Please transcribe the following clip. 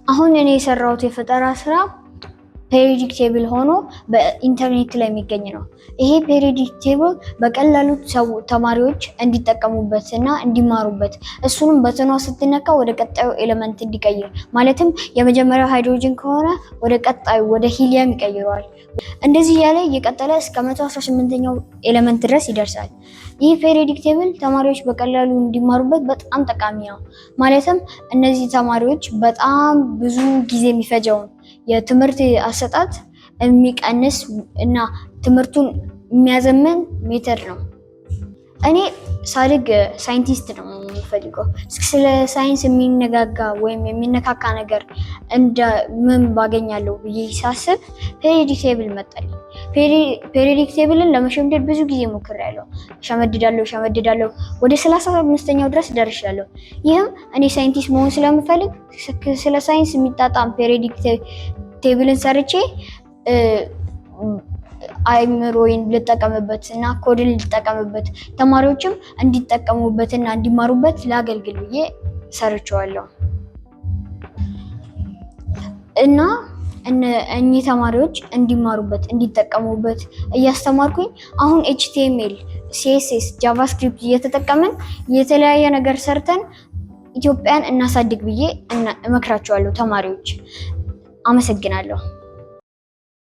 አሁን እኔ የሰራሁት የፈጠራ ስራ ፔሪዮዲክ ቴብል ሆኖ በኢንተርኔት ላይ የሚገኝ ነው። ይሄ ፔሪዮዲክ ቴብል በቀላሉ ተማሪዎች እንዲጠቀሙበት እና እንዲማሩበት እሱንም በተኗ ስትነካ ወደ ቀጣዩ ኤሌመንት እንዲቀይር ማለትም የመጀመሪያው ሃይድሮጅን ከሆነ ወደ ቀጣዩ ወደ ሂሊየም ይቀይረዋል። እንደዚህ ያለ እየቀጠለ እስከ 118ኛው ኤሌመንት ድረስ ይደርሳል። ይህ ፔሪዮዲክ ቴብል ተማሪዎች በቀላሉ እንዲማሩበት በጣም ጠቃሚ ነው። ማለትም እነዚህ ተማሪዎች በጣም ብዙ ጊዜ የሚፈጀውን የትምህርት አሰጣጥ የሚቀንስ እና ትምህርቱን የሚያዘምን ሜተድ ነው። እኔ ሳድግ ሳይንቲስት ነው የምፈልገው። ስለ ሳይንስ የሚነጋጋ ወይም የሚነካካ ነገር እንደ ምን ባገኛለሁ ብዬ ሳስብ ፔሪዮዲክ ቴብል መጣልኝ። ፔሪዮዲክ ቴብልን ለመሸምደድ ብዙ ጊዜ ሞክሬያለሁ። ሸመድዳለሁ ወደ 35ኛው ድረስ ደርሻለሁ። ይህም እኔ ሳይንቲስት መሆን ስለምፈልግ ስለ ሳይንስ የሚጣጣም ፔሪዮዲክ ቴብልን ሰርቼ አይምሮዬን ልጠቀምበት እና ኮድን ልጠቀምበት ተማሪዎችም እንዲጠቀሙበት እና እንዲማሩበት ላገልግል ብዬ ሰርቼዋለሁ። እና እኚህ ተማሪዎች እንዲማሩበት እንዲጠቀሙበት እያስተማርኩኝ አሁን HTML፣ CSS፣ ጃቫስክሪፕት እየተጠቀምን የተለያየ ነገር ሰርተን ኢትዮጵያን እናሳድግ ብዬ እመክራቸዋለሁ ተማሪዎች። አመሰግናለሁ።